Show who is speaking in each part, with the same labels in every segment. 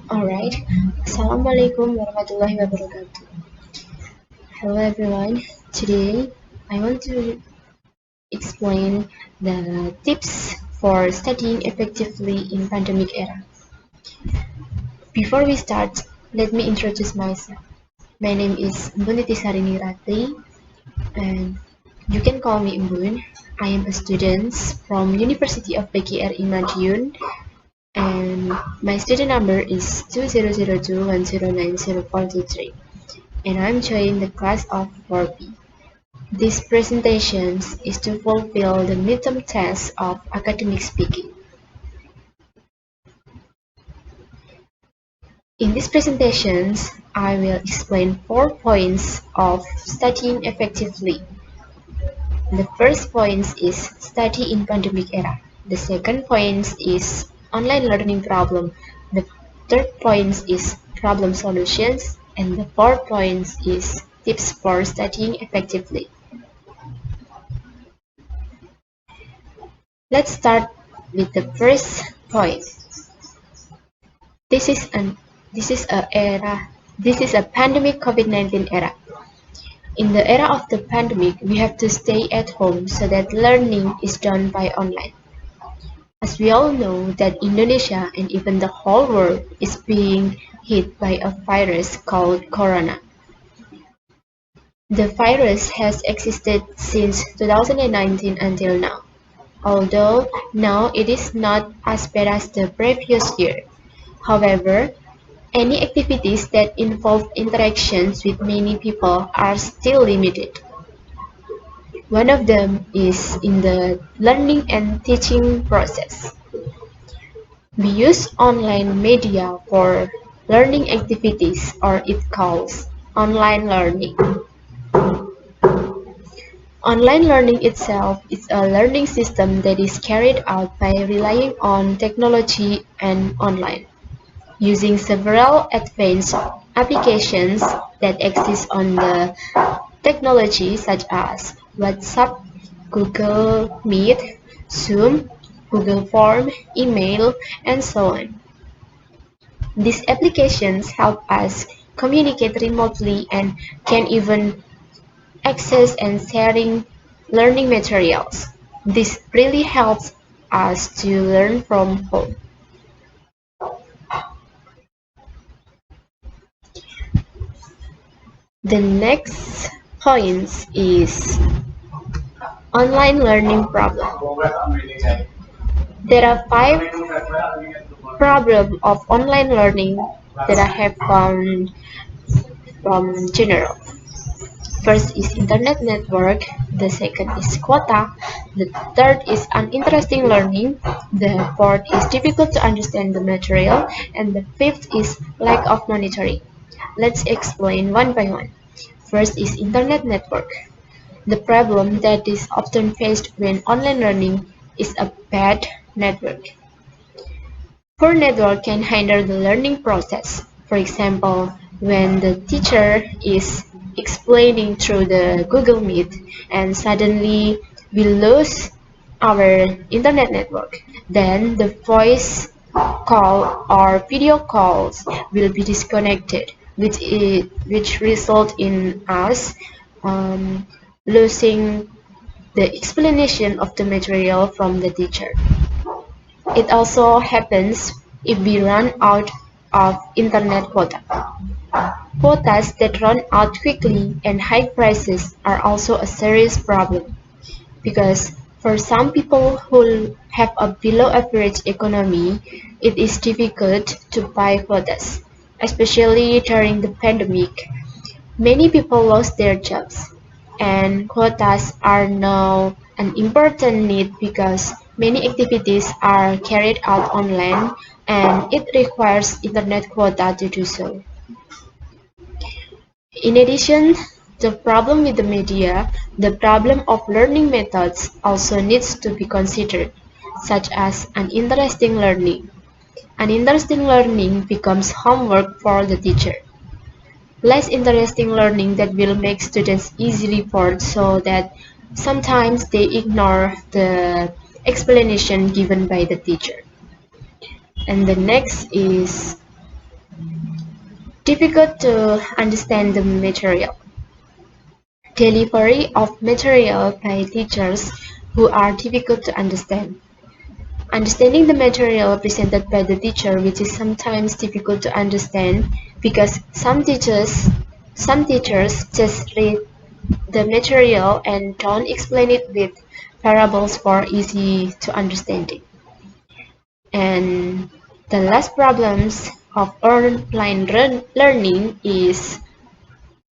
Speaker 1: Alright, Assalamualaikum warahmatullahi wabarakatuh. Hello everyone. Today I want to explain the tips for studying effectively in pandemic era. Before we start, let me introduce myself. My name is Embun Sarining Ratri and you can call me Embun. I am a student from University of PKR in Madiun and my student number is 2002109043. And I'm joining the class of 4B. This presentation is to fulfill the midterm test of academic speaking. In this presentation, I will explain 4 points of studying effectively. The first point is study in pandemic era. The second point is online learning problem. The third point is problem solutions. And the fourth point is tips for studying effectively. Let's start with the first point. This is an this is a era this is a pandemic COVID-19 era. In the era of the pandemic, we have to stay at home so that learning is done by online. As we all know that Indonesia and even the whole world is being hit by a virus called corona. The virus has existed since 2019 until now. Although now it is not as bad as the previous year. However, any activities that involve interactions with many people are still limited. One of them is in the learning and teaching process. We use online media for learning activities, or it calls online learning. Online learning itself is a learning system that is carried out by relying on technology and online, using several advanced applications that exist on the technology such as WhatsApp, Google Meet, Zoom, Google Form, email, and so on. These applications help us communicate remotely and can even access and sharing learning materials. This really helps us to learn from home. The next point is online learning problem. There are 5 problems of online learning that I have found from general. First is internet network, the second is quota, the third is uninteresting learning, the fourth is difficult to understand the material, and the fifth is lack of monitoring. Let's explain one by one. First is internet network. The problem that is often faced when online learning is a bad network. Poor network can hinder the learning process. For example, when the teacher is explaining through the Google Meet and suddenly we lose our internet network, then the voice call or video calls will be disconnected, which result in us losing the explanation of the material from the teacher. It also happens if we run out of internet quota. Quotas that run out quickly and high prices are also a serious problem because for some people who have a below average economy, it is difficult to buy quotas, especially during the pandemic. Many people lost their jobs, and quotas are now an important need because many activities are carried out online and it requires internet quota to do so. In addition, the problem with the media, the problem of learning methods also needs to be considered, such as uninteresting learning. Uninteresting learning becomes homework for the teacher. Less interesting learning that will make students easily bored so that sometimes they ignore the explanation given by the teacher. And the next is Difficult to understand the material. Delivery of material by teachers who are difficult to understand. Understanding the material presented by the teacher, which is sometimes difficult to understand because some teachers just read the material and don't explain it with parables for easy to understanding. And the last problems of online learning is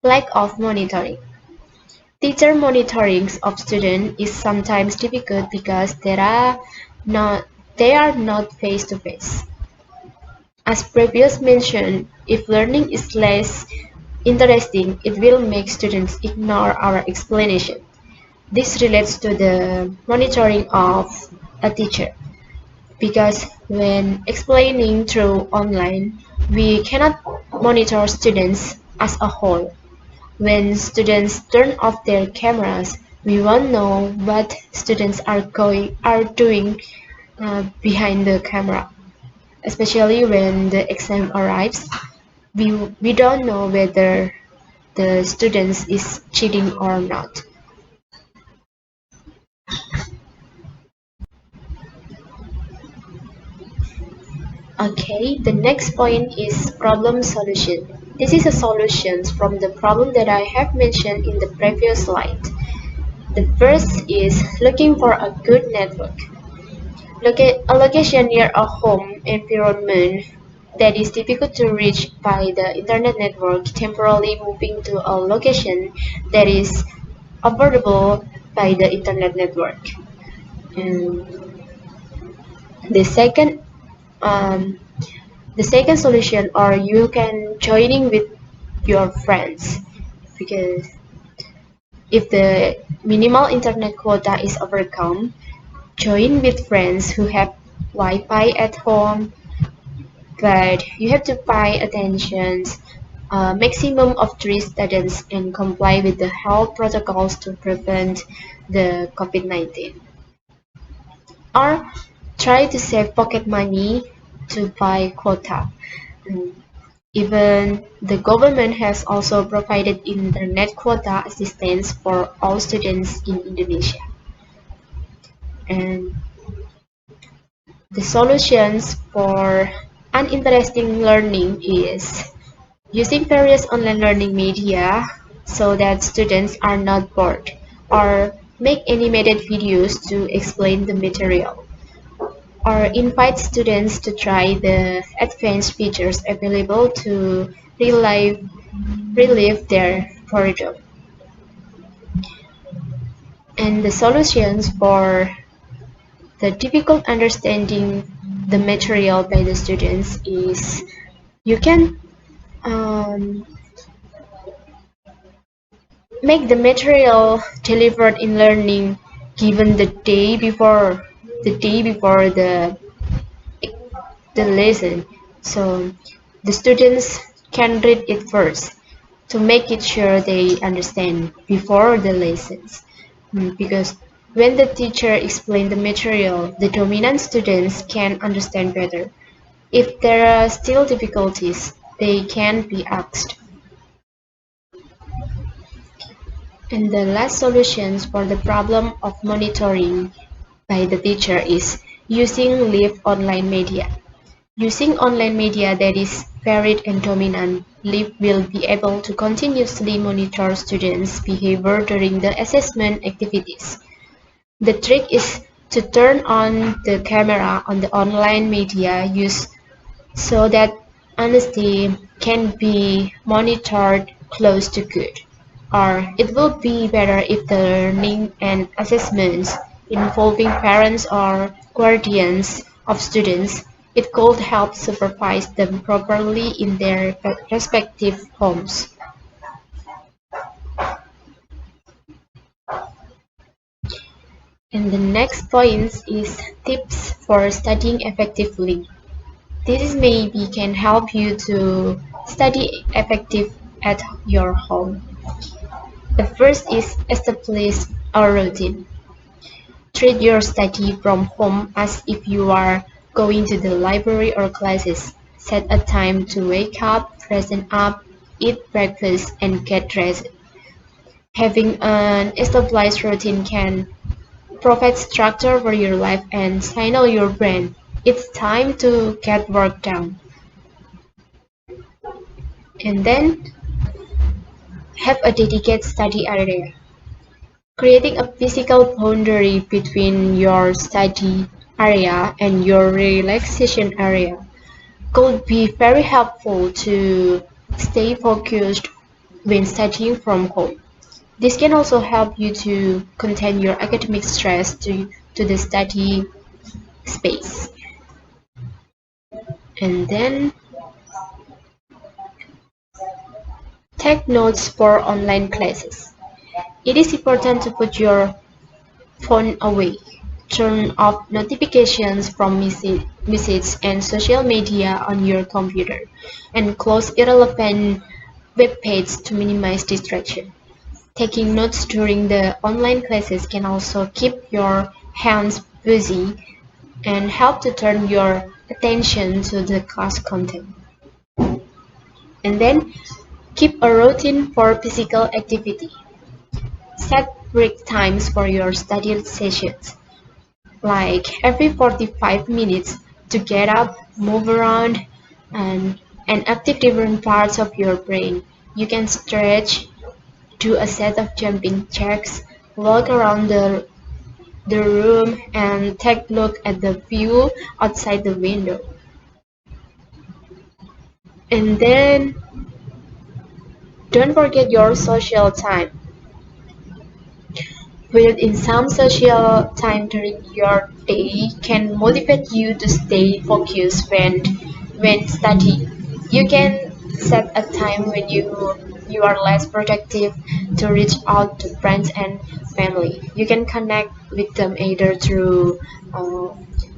Speaker 1: lack of monitoring. Teacher monitoring of students is sometimes difficult because not they are not face to face. As previous mentioned, if learning is less interesting, it will make students ignore our explanation. This relates to the monitoring of a teacher because when explaining through online, we cannot monitor students as a whole. When students turn off their cameras, we won't know what students are doing behind the camera. Especially when the exam arrives, we don't know whether the students is cheating or not. Okay, the next point is problem solution. This is a solution from the problem that I have mentioned in the previous slide. The first is looking for a good network. A location near a home environment that is difficult to reach by the internet network, temporarily moving to a location that is affordable by the internet network. And the second um, the second solution, or you can joining with your friends, because if the minimal internet quota is overcome, join with friends who have Wi-Fi at home, but you have to pay attention maximum of 3 students and comply with the health protocols to prevent the COVID-19. Or try to save pocket money to buy quota. Even the government has also provided internet quota assistance for all students in Indonesia. And the solutions for uninteresting learning is using various online learning media so that students are not bored, or make animated videos to explain the material, or invite students to try the advanced features available to relieve their boredom. And the solutions for the difficult understanding the material by the students is you can um, make the material delivered in learning given the day before the lesson, so the students can read it first to make it sure they understand before the lessons. Because when the teacher explains the material, the dominant students can understand better. If there are still difficulties, they can be asked. And the last solutions for the problem of monitoring by the teacher is using live online media. Using online media that is varied and dominant, LIP will be able to continuously monitor students' behavior during the assessment activities. The trick is to turn on the camera on the online media used so that honesty can be monitored close to good. Or it will be better if the learning and assessments involving parents or guardians of students, it could help supervise them properly in their respective homes. And the next point is tips for studying effectively. This maybe can help you to study effective at your home. The first is establish a routine. Treat your study from home as if you are going to the library or classes. Set a time to wake up, freshen up, eat breakfast, and get dressed. Having an established routine can provide structure for your life and signal your brain it's time to get work done. And then have a dedicated study area. Creating a physical boundary between your study area and your relaxation area could be very helpful to stay focused when studying from home. This can also help you to contain your academic stress to the study space. And then take notes for online classes. It is important to put your phone away, turn off notifications from messages and social media on your computer, and close irrelevant web pages to minimize distraction. Taking notes during the online classes can also keep your hands busy and help to turn your attention to the class content. And then keep a routine for physical activity. Set break times for your study sessions, like every 45 minutes to get up, move around, and, and active different parts of your brain. You can stretch, do a set of jumping jacks, walk around the room, and take a look at the view outside the window. And then don't forget your social time. Build in some social time during your day can motivate you to stay focused when studying. You can set a time when you are less productive to reach out to friends and family. You can connect with them either through uh,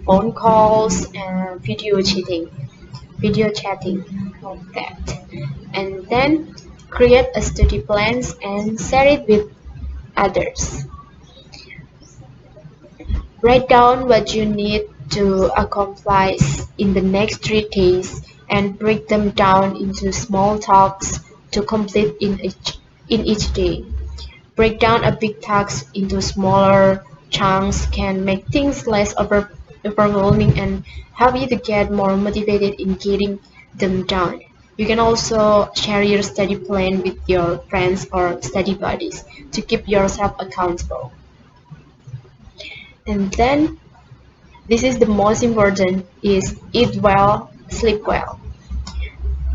Speaker 1: phone calls and video chatting like that. And then create a study plans and share it with others. Write down what you need to accomplish in the next 3 days and break them down into small tasks to complete in each day. Break down a big task into smaller chunks can make things less overwhelming and help you to get more motivated in getting them done. You can also share your study plan with your friends or study buddies to keep yourself accountable. And then this is the most important is eat well, sleep well.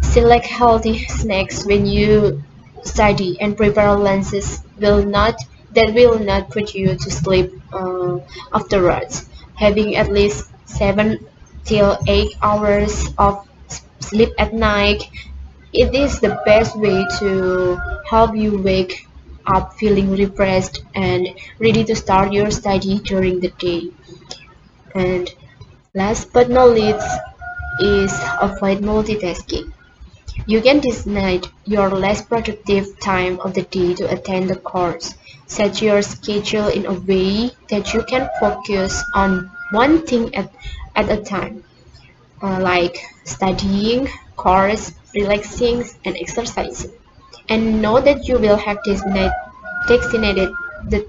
Speaker 1: Select healthy snacks when you study and prepare lunches will not put you to sleep afterwards. Having at least 7 till 8 hours of sleep at night, it is the best way to help you wake up feeling refreshed and ready to start your study during the day. And last but not least is avoid multitasking. You can designate your less productive time of the day to attend the course. Set your schedule in a way that you can focus on one thing at a time, like studying, course, relaxing, and exercising. And know that you will have designated the,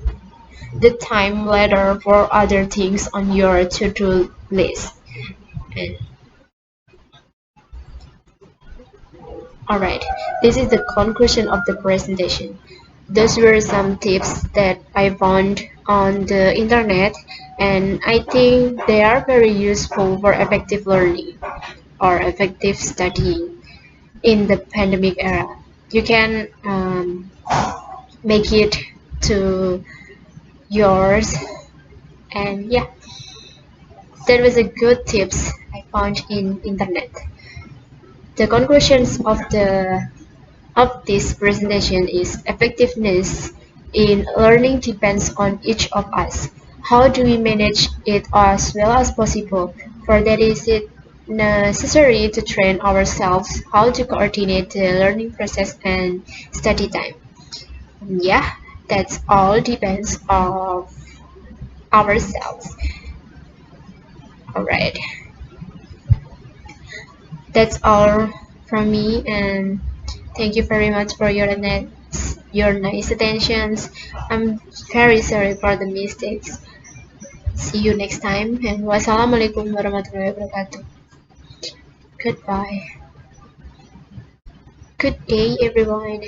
Speaker 1: the time later for other things on your to-do list. And alright, this is the conclusion of the presentation. Those were some tips that I found on the internet, and I think they are very useful for effective learning or effective studying in the pandemic era. You can make it to yours, and yeah, that was a good tips I found in internet. The conclusions of this presentation is effectiveness in learning depends on each of us. How do we manage it as well as possible? For that is it necessary to train ourselves how to coordinate the learning process and study time. Yeah, that's all depends on ourselves. Alright. That's all from me, and thank you very much for your nice attentions. I'm very sorry for the mistakes. See you next time, and wassalamualaikum warahmatullahi wabarakatuh. Goodbye. Good day, everyone.